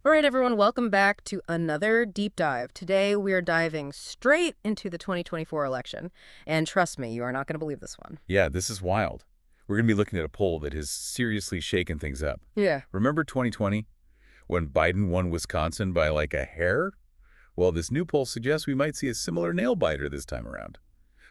All right, everyone, welcome back to another deep dive. Today, we are diving straight into the 2024 election. And trust me, you are not going to believe this one. Yeah, this is wild. We're going to be looking at a poll that has seriously shaken things up. Yeah. Remember 2020, when Biden won Wisconsin by like a hair? Well, this new poll suggests we might see a similar nail-biter this time around.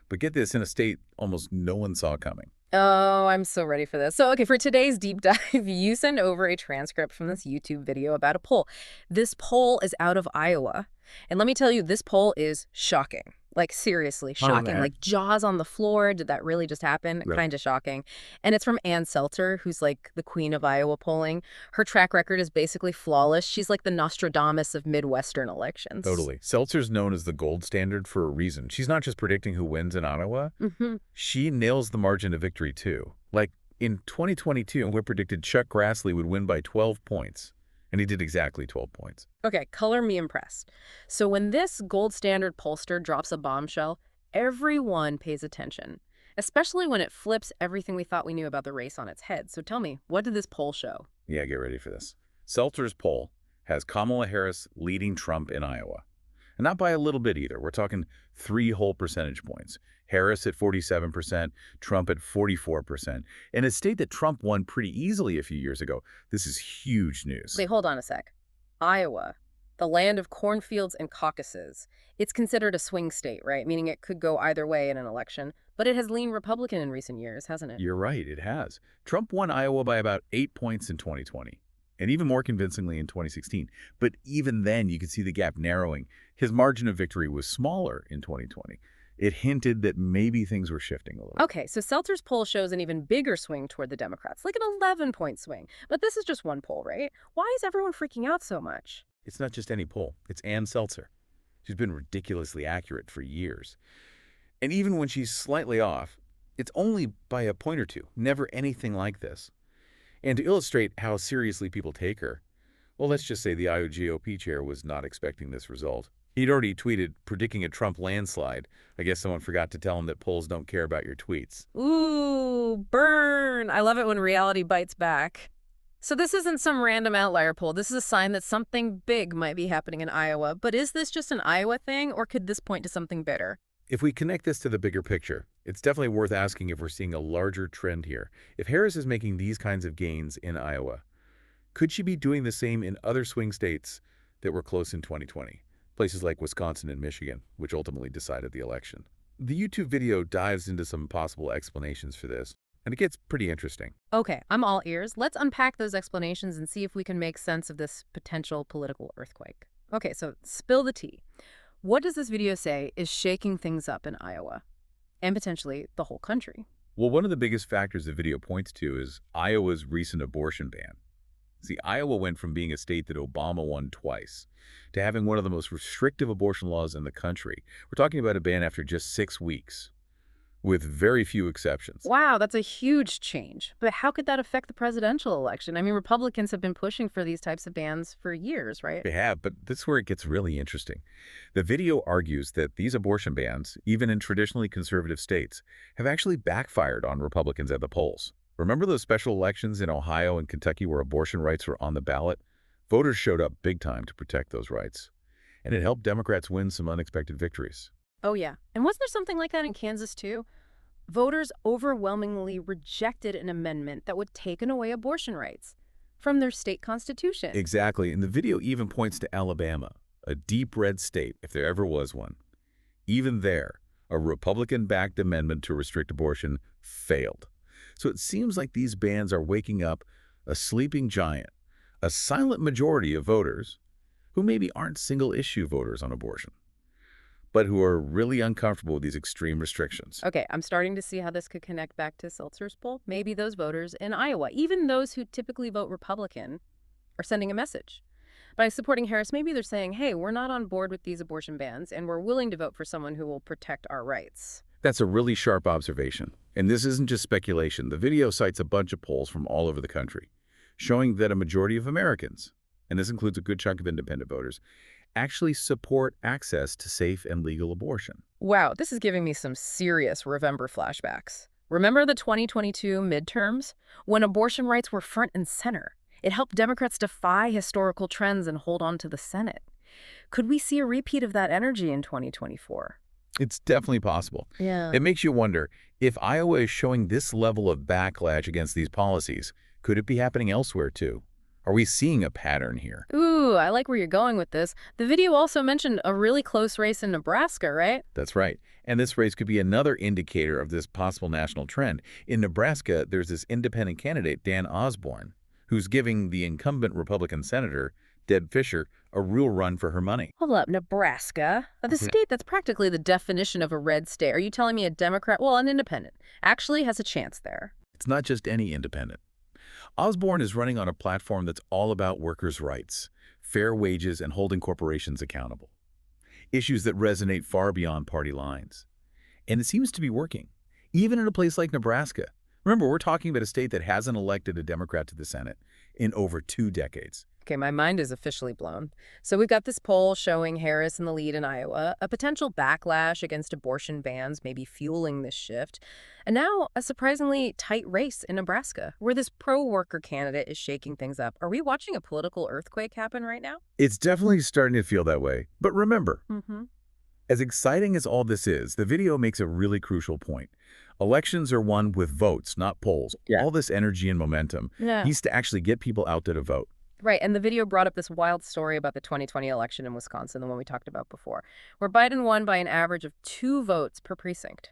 But get this, in a state almost no one saw coming. Oh, I'm so ready for this. So, okay, for today's deep dive, you send over a transcript from this YouTube video about a poll. This poll is out of Iowa. And let me tell you, this poll is shocking. Like, seriously Oh, shocking. man. Like, jaws on the floor. Did that really just happen? Right. Kind of shocking. And it's from Ann Selzer, who's like the queen of Iowa polling. Her track record is basically flawless. She's like the Nostradamus of Midwestern elections. Totally. Seltzer's known as the gold standard for a reason. She's not just predicting who wins in Iowa. She nails the margin of victory, too. Like, in 2022, we predicted Chuck Grassley would win by 12 points. And he did exactly 12 points. Okay, color me impressed. So when this gold standard pollster drops a bombshell, everyone pays attention, especially when it flips everything we thought we knew about the race on its head. So tell me, what did this poll show? Yeah, get ready for this. Seltzer's poll has Kamala Harris leading Trump in Iowa. And not by a little bit either. We're talking 3 whole percentage points. Harris at 47%, Trump at 44%. In a state that Trump won pretty easily a few years ago, this is huge news. Wait, hold on a sec. Iowa, the land of cornfields and caucuses. It's considered a swing state, right? Meaning it could go either way in an election, but it has leaned Republican in recent years, hasn't it? You're right, it has. Trump won Iowa by about 8 points in 2020, and even more convincingly in 2016. But even then, you could see the gap narrowing. His margin of victory was smaller in 2020. It hinted that maybe things were shifting a little. Okay, so Seltzer's poll shows an even bigger swing toward the Democrats, like an 11-point swing. But this is just one poll, right? Why is everyone freaking out so much? It's not just any poll. It's Ann Selzer. She's been ridiculously accurate for years. And even when she's slightly off, it's only by a point or two, never anything like this. And to illustrate how seriously people take her, well, let's just say the Iowa GOP chair was not expecting this result. He'd already tweeted predicting a Trump landslide. I guess someone forgot to tell him that polls don't care about your tweets. Ooh, burn. I love it when reality bites back. So this isn't some random outlier poll. This is a sign that something big might be happening in Iowa. But is this just an Iowa thing, or could this point to something bigger? If we connect this to the bigger picture, it's definitely worth asking if we're seeing a larger trend here. If Harris is making these kinds of gains in Iowa, could she be doing the same in other swing states that were close in 2020? Places like Wisconsin and Michigan, which ultimately decided the election. The YouTube video dives into some possible explanations for this, and it gets pretty interesting. Okay, I'm all ears. Let's unpack those explanations and see if we can make sense of this potential political earthquake. Okay, so spill the tea. What does this video say is shaking things up in Iowa and potentially the whole country? Well, one of the biggest factors the video points to is Iowa's recent abortion ban. See, Iowa went from being a state that Obama won twice to having one of the most restrictive abortion laws in the country. We're talking about a ban after just 6 weeks, with very few exceptions. Wow, that's a huge change. But how could that affect the presidential election? I mean, Republicans have been pushing for these types of bans for years, right? They have, but this is where it gets really interesting. The video argues that these abortion bans, even in traditionally conservative states, have actually backfired on Republicans at the polls. Remember those special elections in Ohio and Kentucky where abortion rights were on the ballot? Voters showed up big time to protect those rights. And it helped Democrats win some unexpected victories. Oh, yeah. And wasn't there something like that in Kansas, too? Voters overwhelmingly rejected an amendment that would take away abortion rights from their state constitution. Exactly, and the video even points to Alabama, a deep red state, if there ever was one. Even there, a Republican-backed amendment to restrict abortion failed. So it seems like these bans are waking up a sleeping giant, a silent majority of voters who maybe aren't single-issue voters on abortion, but who are really uncomfortable with these extreme restrictions. Okay, I'm starting to see how this could connect back to Seltzer's poll. Maybe those voters in Iowa, even those who typically vote Republican, are sending a message. By supporting Harris, maybe they're saying, hey, we're not on board with these abortion bans, and we're willing to vote for someone who will protect our rights. That's a really sharp observation. And this isn't just speculation. The video cites a bunch of polls from all over the country, showing that a majority of Americans, and this includes a good chunk of independent voters, actually support access to safe and legal abortion. Wow, this is giving me some serious Remember flashbacks. Remember the 2022 midterms when abortion rights were front and center? It helped Democrats defy historical trends and hold on to the Senate. Could we see a repeat of that energy in 2024? It's definitely possible. Yeah. It makes you wonder, if Iowa is showing this level of backlash against these policies, could it be happening elsewhere too? Are we seeing a pattern here? Ooh, I like where you're going with this. The video also mentioned a really close race in Nebraska, right? That's right. And this race could be another indicator of this possible national trend. In Nebraska, there's this independent candidate, Dan Osborne, who's giving the incumbent Republican senator, Deb Fischer, a real run for her money. Hold up, Nebraska? The state that's practically the definition of a red state. Are you telling me a Democrat, well, an independent, actually has a chance there? It's not just any independent. Osborne is running on a platform that's all about workers' rights, fair wages, and holding corporations accountable. Issues that resonate far beyond party lines. And it seems to be working, even in a place like Nebraska. Remember, we're talking about a state that hasn't elected a Democrat to the Senate in over 2 decades. Okay, my mind is officially blown. So we've got this poll showing Harris in the lead in Iowa, a potential backlash against abortion bans maybe fueling this shift, and now a surprisingly tight race in Nebraska, where this pro-worker candidate is shaking things up. Are we watching a political earthquake happen right now? It's definitely starting to feel that way. But remember, Mm-hmm. as exciting as all this is, the video makes a really crucial point. Elections are won with votes, not polls. Yeah. All this energy and momentum Yeah. needs to actually get people out there to vote. Right, and the video brought up this wild story about the 2020 election in Wisconsin, the one we talked about before, where Biden won by an average of 2 votes per precinct.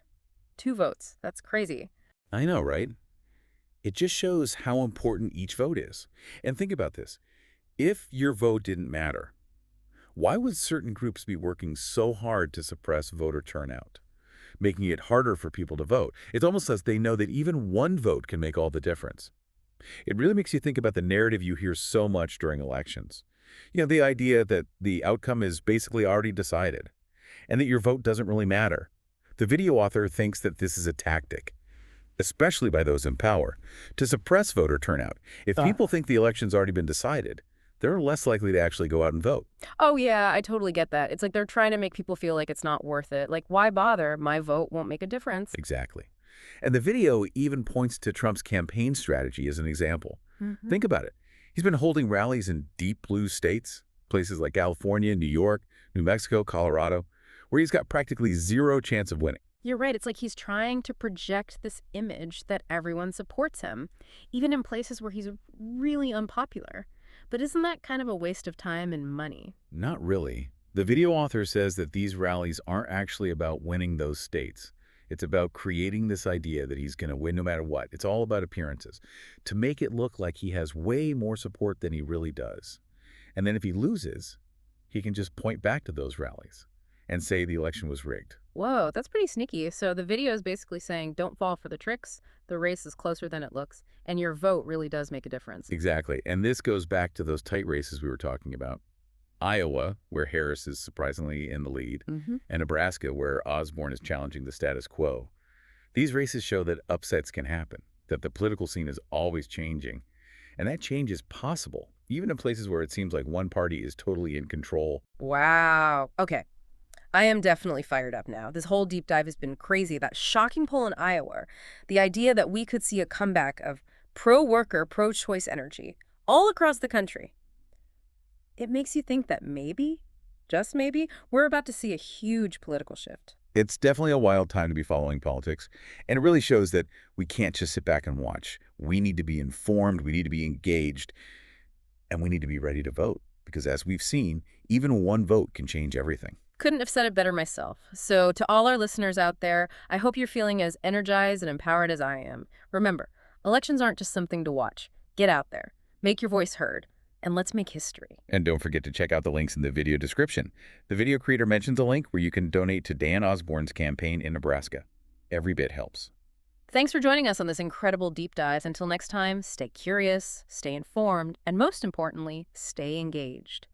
2 votes. That's crazy. I know, right? It just shows how important each vote is. And think about this. If your vote didn't matter, why would certain groups be working so hard to suppress voter turnout, making it harder for people to vote? It's almost as they know that even one vote can make all the difference. It really makes you think about the narrative you hear so much during elections. You know, the idea that the outcome is basically already decided and that your vote doesn't really matter. The video author thinks that this is a tactic, especially by those in power, to suppress voter turnout. If people think the election's already been decided, they're less likely to actually go out and vote. Oh, yeah, I totally get that. It's like they're trying to make people feel like it's not worth it. Like, why bother? My vote won't make a difference. Exactly. And the video even points to Trump's campaign strategy as an example. Mhm. Think about it. He's been holding rallies in deep blue states, places like California, New York, New Mexico, Colorado, where he's got practically zero chance of winning. You're right. It's like he's trying to project this image that everyone supports him, even in places where he's really unpopular. But isn't that kind of a waste of time and money? Not really. The video author says that these rallies aren't actually about winning those states. It's about creating this idea that he's going to win no matter what. It's all about appearances, to make it look like he has way more support than he really does. And then if he loses, he can just point back to those rallies and say the election was rigged. Whoa, that's pretty sneaky. So the video is basically saying, don't fall for the tricks. The race is closer than it looks, and your vote really does make a difference. Exactly. And this goes back to those tight races we were talking about. Iowa, where Harris is surprisingly in the lead, Mm-hmm. and Nebraska, where Osborne is challenging the status quo. These races show that upsets can happen, that the political scene is always changing, and that change is possible, even in places where it seems like one party is totally in control. Wow. Okay. I am definitely fired up now. This whole deep dive has been crazy. That shocking poll in Iowa, the idea that we could see a comeback of pro-worker, pro-choice energy all across the country. It makes you think that maybe, just maybe, we're about to see a huge political shift. It's definitely a wild time to be following politics, and it really shows that we can't just sit back and watch. We need to be informed, we need to be engaged, and we need to be ready to vote, because as we've seen, even one vote can change everything. Couldn't have said it better myself. So to all our listeners out there, I hope you're feeling as energized and empowered as I am. Remember, elections aren't just something to watch. Get out there, make your voice heard, and let's make history. And don't forget to check out the links in the video description. The video creator mentions a link where you can donate to Dan Osborne's campaign in Nebraska. Every bit helps. Thanks for joining us on this incredible deep dive. Until next time, stay curious, stay informed, and most importantly, stay engaged.